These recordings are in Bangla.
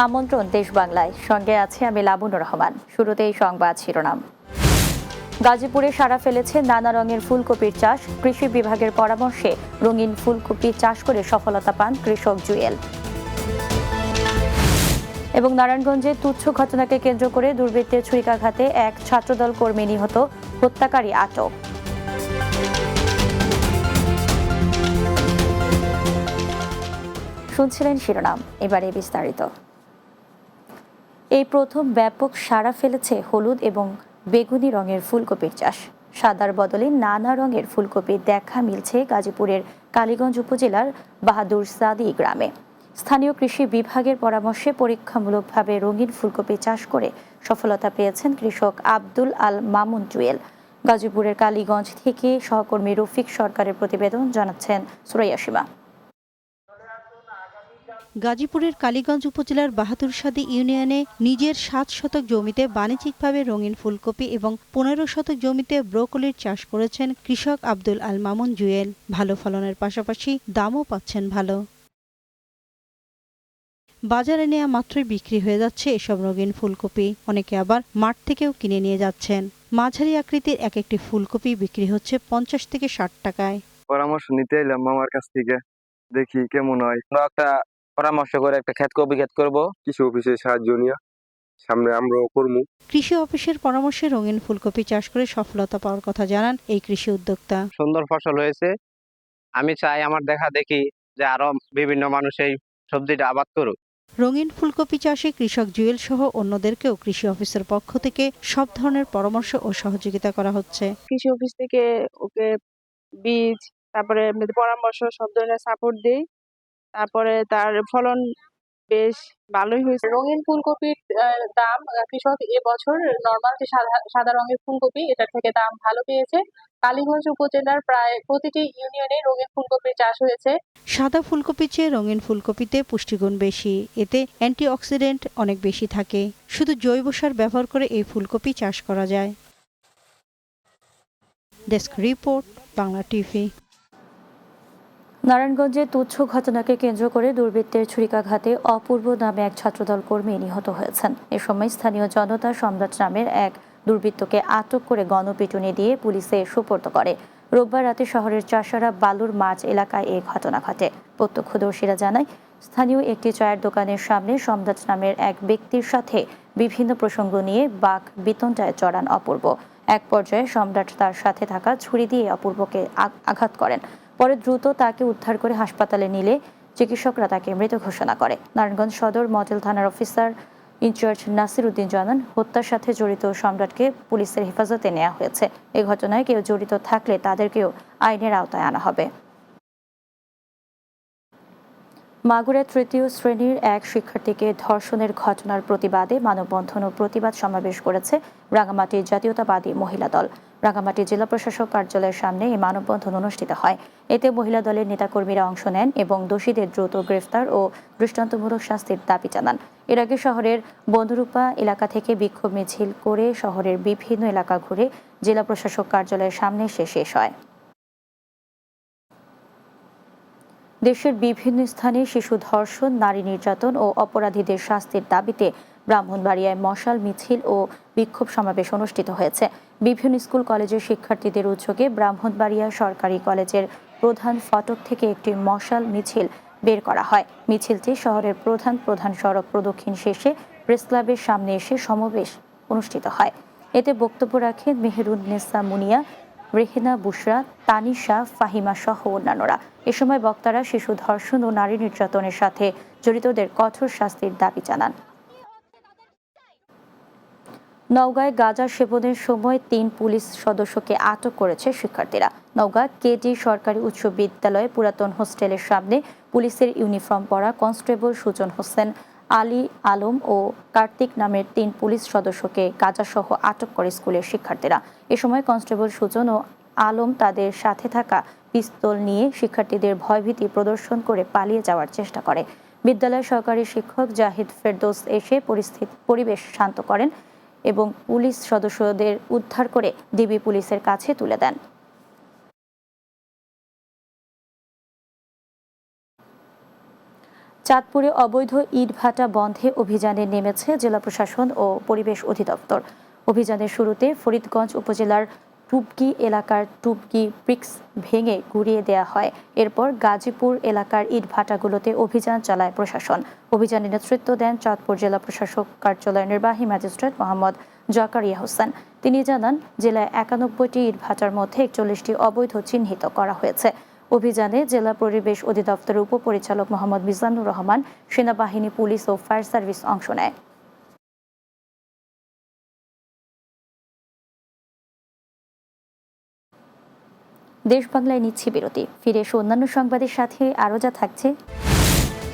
আমন্ত্রণ দেশ বাংলায়, সঙ্গে আছে আমি লাবণ্য রহমান। শুরুতেই সংবাদ শিরোনাম। গাজীপুরে সাড়া ফেলেছে নানা রঙের ফুলকপির চাষ। কৃষি বিভাগের পরামর্শে রঙিন ফুলকপি চাষ করে সফলতা পান কৃষক জুয়েল। এবং নারায়ণগঞ্জে তুচ্ছ ঘটনাকে কেন্দ্র করে দুর্বৃত্তের ছুরিকাঘাতে এক ছাত্রদল কর্মী নিহত, হত্যাকারী আটক। শুনছিলেন শিরোনাম, এবারে বিস্তারিত। এই প্রথম ব্যাপক সাড়া ফেলেছে হলুদ এবং বেগুনি রঙের ফুলকপির চাষ। সাদার বদলে নানা রঙের ফুলকপির দেখা মিলছে গাজীপুরের কালীগঞ্জ উপজেলার বাহাদুর সাদি গ্রামে। স্থানীয় কৃষি বিভাগের পরামর্শে পরীক্ষামূলকভাবে রঙিন ফুলকপি চাষ করে সফলতা পেয়েছেন কৃষক আব্দুল আল মামুন জুয়েল। গাজীপুরের কালীগঞ্জ থেকে সহকর্মী রফিক সরকারের প্রতিবেদন, জানাচ্ছেন সুরাইয়া সীমা। গাজীপুরের কালীগঞ্জ উপজেলার বাহাদুরসাদি ইউনিয়নে নিজের 7 শতক জমিতে বাণিজ্যিকভাবে রঙিন ফুলকপি এবং 15 শতক জমিতে ব্রোকলির চাষ করেছেন কৃষক আব্দুল আল মামুন জুয়েল। ভালো ফলনের পাশাপাশি দামও পাচ্ছেন ভালো। বাজারে নেওয়া মাত্রই বিক্রি হয়ে যাচ্ছে এসব রঙিন ফুলকপি। অনেকে আবার মাঠ থেকেও কিনে নিয়ে যাচ্ছেন। মাঝারি আকৃতির এক একটি ফুলকপি বিক্রি হচ্ছে 50 থেকে 60 টাকায়। পরামর্শ নিতে এলাম মামার কাছ থেকে, দেখি কেমন হয়। একটা পরামর্শ করে একটা কপি ক্ষেত করবো, কৃষি অফিসের সাহায্য নিয়ে সামনে আমরাও করবো। কৃষি অফিসের পরামর্শে রঙিন ফুলকপি চাষ করে সফলতা পাওয়ার কথা জানান এই কৃষি উদ্যোক্তা। সুন্দর ফসল হয়েছে। আমি চাই আমার দেখা দেখি যে আরো বিভিন্ন মানুষ এই সবজিটা আবাদ করুক। রঙিন ফুলকপি চাষে কৃষক জুয়েল সহ অন্যদেরকেও কৃষি অফিসের পক্ষ থেকে সব ধরনের পরামর্শ ও সহযোগিতা করা হচ্ছে। কৃষি অফিস থেকে ওকে বীজ, তারপরে পরামর্শ, সব ধরনের সাপোর্ট দেই। তারপরে তার ফলন বেশ ভালোই হয়েছে। রঙিন ফুলকপির দাম কৃষক এবছর নর্মাল যে সাদা রঙের ফুলকপি, এটার থেকে দাম ভালো পেয়েছে। কালীগঞ্জ উপজেলার প্রায় প্রতিটি ইউনিয়নে রঙিন ফুলকপির চাষ হয়েছে। সাদা ফুলকপির চেয়ে রঙিন ফুলকপিতে পুষ্টিগুণ বেশি, এতে অ্যান্টিঅক্সিডেন্ট অনেক বেশি থাকে। শুধু জৈব সার ব্যবহার করে এই ফুলকপি চাষ করা যায়। Desk report, Bangla TV. নারায়ণগঞ্জে তুচ্ছ ঘটনাকে কেন্দ্র করে দুর্বৃত্তের ছুরিকাঘাতে অপূর্ব নামে এক ছাত্রদল কর্মী নিহত হয়েছেন। এ সময় স্থানীয় জনতা সম্রাট নামের এক দুর্বৃত্তকে আটক করে গণপিটুনি দিয়ে পুলিশে সোপর্দ করে। রোববার রাতে শহরের চাষারা বালুর মাছ এলাকায় এই ঘটনা ঘটে। প্রত্যক্ষদর্শীরা জানায়, স্থানীয় একটি চায়ের দোকানের সামনে সম্রাট নামের এক ব্যক্তির সাথে বিভিন্ন প্রসঙ্গ নিয়ে বাক বিতণ্ডায় জড়ান অপূর্ব। এক পর্যায়ে সম্রাট তার সাথে থাকা ছুরি দিয়ে অপূর্বকে আঘাত করেন। পরে দ্রুত তাকে উদ্ধার করে হাসপাতালে নিলে চিকিৎসকরা তাকে মৃত ঘোষণা করে। নারায়ণগঞ্জ সদর মডেল থানার অফিসার ইনচার্জ নাসির উদ্দিন জানান, হত্যার সাথে জড়িত সম্রাটকে পুলিশের হেফাজতে নেওয়া হয়েছে। এই ঘটনায় কেউ জড়িত থাকলে তাদেরকেও আইনের আওতায় আনা হবে। মাগুরায় তৃতীয় শ্রেণীর এক শিক্ষার্থীকে ধর্ষণের ঘটনার প্রতিবাদে মানববন্ধন ও প্রতিবাদ সমাবেশ করেছে রাঙামাটি জাতীয়তাবাদী মহিলা দল। রাঙামাটি জেলা প্রশাসক কার্যালয়ের সামনে এই মানববন্ধন অনুষ্ঠিত হয়। এতে মহিলা দলের নেতাকর্মীরা অংশ নেন এবং দোষীদের দ্রুত গ্রেফতার ও দৃষ্টান্তমূলক শাস্তির দাবি জানান। এর আগে শহরের বন্দরূপা এলাকা থেকে বিক্ষোভ মিছিল করে শহরের বিভিন্ন এলাকা ঘুরে জেলা প্রশাসক কার্যালয়ের সামনে এসে শেষ হয়। দেশের বিভিন্ন স্থানে শিশু ধর্ষণ, নারী নির্যাতন ও অপরাধীদের শাস্তির দাবিতে ব্রাহ্মণবাড়িয়ায় মশাল মিছিল ও বিক্ষোভ সমাবেশ অনুষ্ঠিত হয়েছে। বিভিন্ন স্কুল কলেজের শিক্ষার্থীদের উদ্যোগে ব্রাহ্মণবাড়িয়া সরকারি কলেজের প্রধান ফটক থেকে একটি মশাল মিছিল বের করা হয়। মিছিলটি শহরের প্রধান সড়ক প্রদক্ষিণ শেষে প্রেস ক্লাবের সামনে এসে সমাবেশ অনুষ্ঠিত হয়। এতে বক্তব্য রাখেন মেহেরুন্নেসা মুনিয়া, রেহেনা বুশরা, তানিশা, ফাহিমা সহ অন্যান্যরা। এ সময় বক্তারা শিশু ধর্ষণ ও নারী নির্যাতনের সাথে জড়িতদের কঠোর শাস্তির দাবি জানান। নওগাঁয় গাঁজা সেবনের সময় 3 পুলিশ সদস্যকে আটক করেছে শিক্ষার্থীরা। নওগাঁ কেজি সরকারি উচ্চ বিদ্যালয়ে পুরাতন হোস্টেলের সামনে পুলিশের ইউনিফর্ম পরা কনস্টেবল সুজন হোসেন, আলী আলম ও কার্তিক নামের 3 পুলিশ সদস্যকে গাঁজাসহ আটক করে স্কুলের শিক্ষার্থীরা। এ সময় কনস্টেবল সুজন ও আলম তাদের সাথে থাকা পিস্তল নিয়ে শিক্ষার্থীদের ভয়ভীতি প্রদর্শন করে পালিয়ে যাওয়ার চেষ্টা করে। বিদ্যালয়ের সহকারী শিক্ষক জাহিদ ফেরদৌস এসে পরিবেশ শান্ত করেন এবং পুলিশ সদস্যদের উদ্ধার করে ডিবি পুলিশের কাছে তুলে দেন। চাঁদপুরে অবৈধ ইটভাটা বন্ধে অভিযানে নেমেছে জেলা প্রশাসন ও পরিবেশ অধিদপ্তর। অভিযানের শুরুতে ফরিদগঞ্জ উপজেলার টুবকি এলাকার টুবকি ব্রিক্স ভেঙে গুঁড়িয়ে দেওয়া হয়। এরপর গাজীপুর এলাকার ইটভাটাগুলোতে অভিযান চালায় প্রশাসন। অভিযানে নেতৃত্ব দেন চাঁদপুর জেলা প্রশাসক কার্যালয়ের নির্বাহী ম্যাজিস্ট্রেট মোহাম্মদ জাকারিয়া হোসেন। তিনি জানান, জেলায় ৯১টি ইটভাটার মধ্যে ৪১টি অবৈধ চিহ্নিত করা হয়েছে। অভিযানে জেলা পরিবেশ অধিদপ্তরের উপপরিচালক মোহাম্মদ মিজানুর রহমান, সেনাবাহিনী, পুলিশ ও ফায়ার সার্ভিস অংশ নেয়। দেশ বাংলায় নিচ্ছি বিরতি। ফিরে এসে অন্যান্য সংবাদের সাথে আরও যা থাকছে।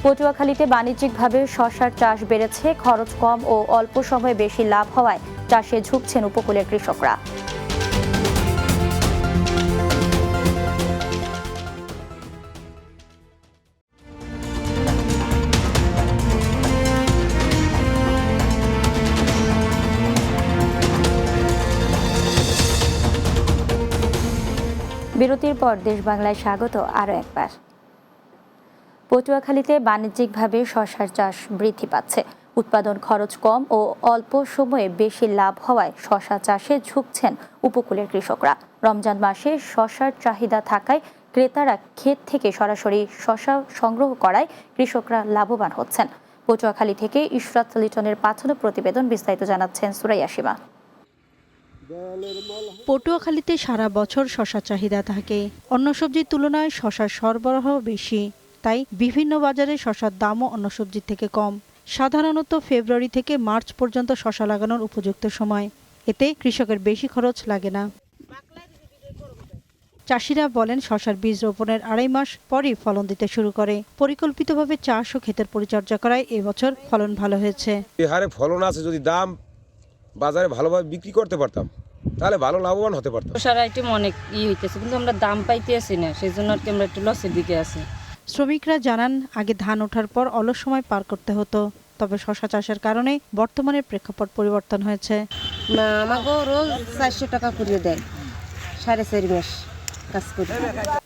পটুয়াখালীতে বাণিজ্যিকভাবে শসার চাষ বেড়েছে, খরচ কম ও অল্প সময়ে বেশি লাভ হওয়ায় চাষে ঝুঁকছেন উপকূলের কৃষকরা। বিরতির পর দেশ বাংলায় স্বাগত আরও একবার। পটুয়াখালীতে বাণিজ্যিকভাবে শসার চাষ বৃদ্ধি পাচ্ছে। উৎপাদন খরচ কম ও অল্প সময়ে বেশি লাভ হওয়ায় শসা চাষে ঝুঁকছেন উপকূলের কৃষকরা। রমজান মাসে শসার চাহিদা থাকায় ক্রেতারা ক্ষেত থেকে সরাসরি শসা সংগ্রহ করায় কৃষকরা লাভবান হচ্ছেন। পটুয়াখালী থেকে ইশরাত লিটনের পাঠানো প্রতিবেদন, বিস্তারিত জানাচ্ছেন সুরাইয়া সীমা। পটুয়াখালীতে সারা বছর শসা চাহিদা থাকে। অন্য সবজির তুলনায় শসার সরবরাহ বেশি, তাই বিভিন্ন বাজারে শসার দামও অন্য সবজির থেকে কম। সাধারণত ফেব্রুয়ারি থেকে মার্চ পর্যন্ত শসা লাগানোর উপযুক্ত সময়। এতে কৃষকের বেশি খরচ লাগে না। চাষিরা বলেন, শসার বীজ রোপণের ২.৫ মাস পরই ফলন দিতে শুরু করে। পরিকল্পিতভাবে চাষ ও ক্ষেতের পরিচর্যা করায় এবছর ফলন ভালো হয়েছে। এই হারে ফলন আছে, যদি দাম বাজারে ভালোভাবে বিক্রি করতে পারতাম তাহলে ভালো লাভবান হতে পারতাম। শসার আইটেম অনেক হইতেছে, কিন্তু আমরা দাম পাইতেছি না, সেই জন্য আর কি আমরা একটু লসের দিকে আছি। শ্রমিকরা জানান, আগে ধান ওঠার পর অলস সময় পার করতে হতো, তবে শসা চাষের কারণে বর্তমানে প্রেক্ষাপট পরিবর্তন হয়েছে। আমাকে রোজ ৪০০ টাকা করে দেয়, ৪.৫ মাস কাজ করি।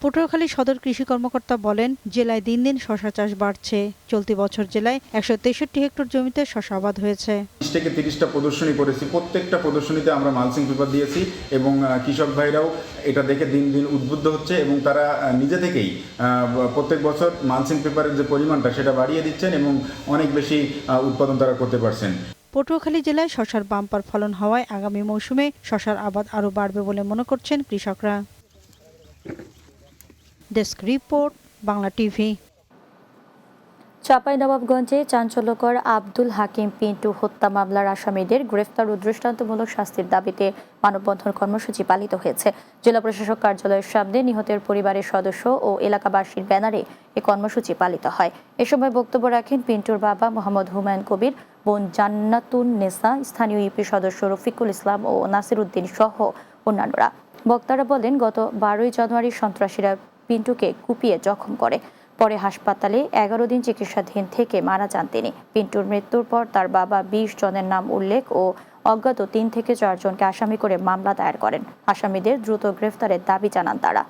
পটুয়াখালী সদর কৃষি কর্মকর্তা বলেন, জেলায় দিন দিন শসা চাষ বাড়ছে। চলতি বছর জেলায় ১৬৩ হেক্টর জমিতে শসা আবাদ হয়েছে। ২০ থেকে ৩০টা প্রদর্শনী করেছি। প্রত্যেকটা প্রদর্শনীতে আমরা মালচিং পেপার দিয়েছি এবং কৃষক ভাইরাও এটা দেখে দিন দিন উদ্বুদ্ধ হচ্ছে এবং তারা নিজে থেকেই প্রত্যেক বছর মালচিং পেপারের যে পরিমাণটা সেটা বাড়িয়ে দিচ্ছেন এবং অনেক বেশি উৎপাদন তারা করতে পারছেন। পটুয়াখালী জেলায় শসার বাম্পার ফলন হওয়ায় আগামী মৌসুমে শসার আবাদ আরও বাড়বে বলে মনে করছেন কৃষকরা। Desk report, Bangla TV. চাঁপাইনবাবগঞ্জে চাঞ্চল্যকর আব্দুল হাকিম পিন্টু হত্যা মামলার আসামিদের গ্রেফতার ও দৃষ্টান্তমূলক শাস্তির দাবিতে মানববন্ধন কর্মসূচি পালিত হয়েছে। জেলা প্রশাসক কার্যালয়ের সামনে নিহতের পরিবারের সদস্য ও এলাকাবাসীর ব্যানারে এ কর্মসূচি পালিত হয়। এ সময় বক্তব্য রাখেন পিন্টুর বাবা মোহাম্মদ হুমায়ুন কবির, বোন জান্নাতুন নেসা, স্থানীয় ইউপি সদস্য রফিকুল ইসলাম ও নাসির উদ্দিন সহ অন্যান্যরা। বক্তারা বলেন, গত ১২ জানুয়ারি সন্ত্রাসীরা পিন্টুকে কুপিয়ে জখম করে। পরে হাসপাতালে ১১ দিন চিকিৎসাধীন থেকে মারা যান তিনি। পিন্টুর মৃত্যুর পর তার বাবা ২০ জনের নাম উল্লেখ ও অজ্ঞাত ৩ থেকে ৪ জনকে আসামি করে মামলা দায়ের করেন। আসামিদের দ্রুত গ্রেফতারের দাবি জানান তারা।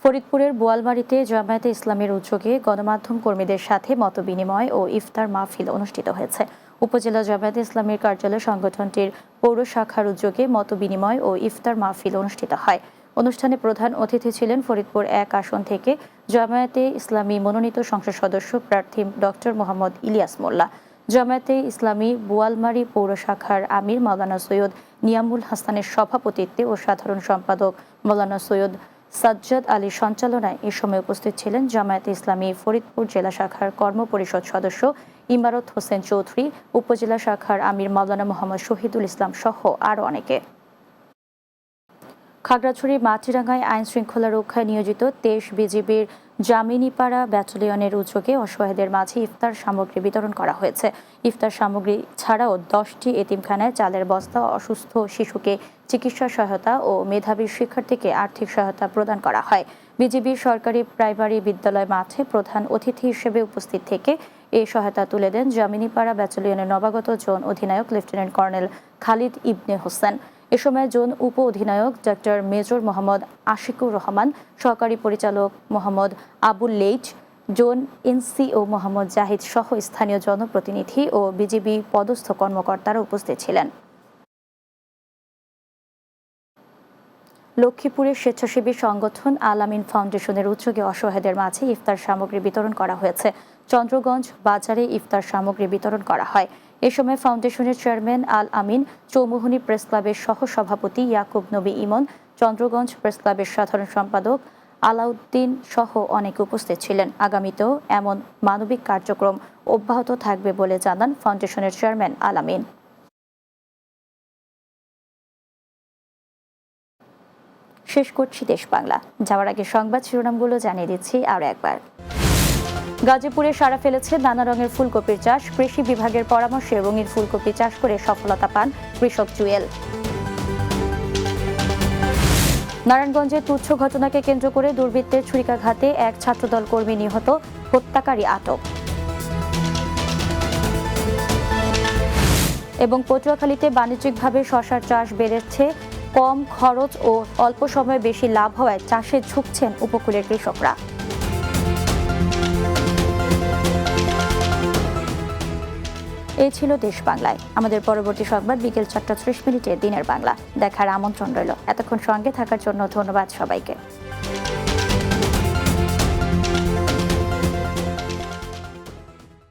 ফরিদপুরের বোয়ালমারীতে জামায়াতে ইসলামের উদ্যোগে গণমাধ্যম কর্মীদের সাথে মতবিনিময় ও ইফতার মাহফিল অনুষ্ঠিত হয়েছে। উপজেলা জামায়াতে ইসলামের কার্যালয় সংগঠনটির পৌর শাখার উদ্যোগে মতবিনিময় ও ইফতার মাহফিল অনুষ্ঠিত হয়। অনুষ্ঠানে প্রধান অতিথি ছিলেন ফরিদপুর ১ আসন থেকে জামায়াতে ইসলামী মনোনীত সংসদ সদস্য প্রার্থী ডক্টর মোহাম্মদ ইলিয়াস মোল্লা। জামায়াতে ইসলামী বোয়ালমারী পৌর শাখার আমির মাওলানা সৈয়দ নিয়ামুল হাসানের সভাপতিত্বে ও সাধারণ সম্পাদক মাওলানা সৈয়দ সাজ্জাদ আলীর সঞ্চালনায় এ সময় উপস্থিত ছিলেন জামায়াতে ইসলামী ফরিদপুর জেলা শাখার কর্মপরিষদ সদস্য ইমারত হোসেন চৌধুরী, উপজেলা শাখার আমির মাওলানা মোহাম্মদ শহীদুল ইসলাম সহ আরও অনেকে। খাগড়াছড়ি মাটিরাঙ্গায় আইন শৃঙ্খলা রক্ষায় নিয়োজিত ২৩ বিজিবির জামিনীপাড়া ব্যাটালিয়নের উদ্যোগে অসহায়দের মাঝে ইফতার সামগ্রী বিতরণ করা হয়েছে। ইফতার সামগ্রী ছাড়াও ১০টি এতিমখানায় চালের বস্তা, অসুস্থ শিশুকে চিকিৎসা সহায়তা ও মেধাবী শিক্ষার্থীকে আর্থিক সহায়তা প্রদান করা হয়। বিজিবির সরকারি প্রাইমারি বিদ্যালয় মাঠে প্রধান অতিথি হিসেবে উপস্থিত থেকে এই সহায়তা তুলে দেন জামিনীপাড়া ব্যাটালিয়নের নবাগত জোন অধিনায়ক লেফটেন্যান্ট কর্নেল খালিদ ইবনে হোসেন। এ সময় জোন উপ অধিনায়ক ডক্টর মেজর মোহাম্মদ আশিকুর রহমান, সহকারী পরিচালক মোহাম্মদ আবুল লেইচ, জোন এনসিও মোহাম্মদ জাহিদ সহ স্থানীয় জনপ্রতিনিধি ও বিজিবি পদস্থ কর্মকর্তারা উপস্থিত ছিলেন। লক্ষ্মীপুরের স্বেচ্ছাসেবী সংগঠন আল আমিন ফাউন্ডেশনের উদ্যোগে অসহায়দের মাঝে ইফতার সামগ্রী বিতরণ করা হয়েছে। চন্দ্রগঞ্জ বাজারে ইফতার সামগ্রী বিতরণ করা হয়। এ সময় ফাউন্ডেশনের চেয়ারম্যান আল আমিন, চৌমুহনী প্রেস ক্লাবের সহ সভাপতি ইয়াকুব নবী ইমন, চন্দ্রগঞ্জ প্রেস ক্লাবের সাধারণ সম্পাদক আলাউদ্দিন সহ অনেকে উপস্থিত ছিলেন। আগামীতেও এমন মানবিক কার্যক্রম অব্যাহত থাকবে বলে জানান ফাউন্ডেশনের চেয়ারম্যান আল আমিন। শেষ করছি দেশ বাংলা। যাওয়ার আগে সংবাদ শিরোনামগুলো জানিয়ে দিচ্ছি আরও একবার। গাজীপুরে সাড়া ফেলেছে নানা রঙের ফুলকপির চাষ। কৃষি বিভাগের পরামর্শে রঙিন ফুলকপি চাষ করে সফলতা পান কৃষক জুয়েল। নারায়ণগঞ্জে তুচ্ছ ঘটনাকে কেন্দ্র করে দুর্বৃত্তের ছুরিকাঘাতে এক ছাত্রদল কর্মী নিহত, হত্যাকারী আটক। এবং পটুয়াখালীতে বাণিজ্যিকভাবে শসার চাষ বেড়েছে। কম খরচ ও অল্প সময়ে বেশি লাভ হওয়ায় চাষে ঝুঁকছেন উপকূলের কৃষকরা। এই ছিল দেশ বাংলায়। আমাদের পরবর্তী সংবাদ বিকেল 4:30 দিনের বাংলা দেখার আমন্ত্রণ রইল। এতক্ষণ সঙ্গে থাকার জন্য ধন্যবাদ সবাইকে।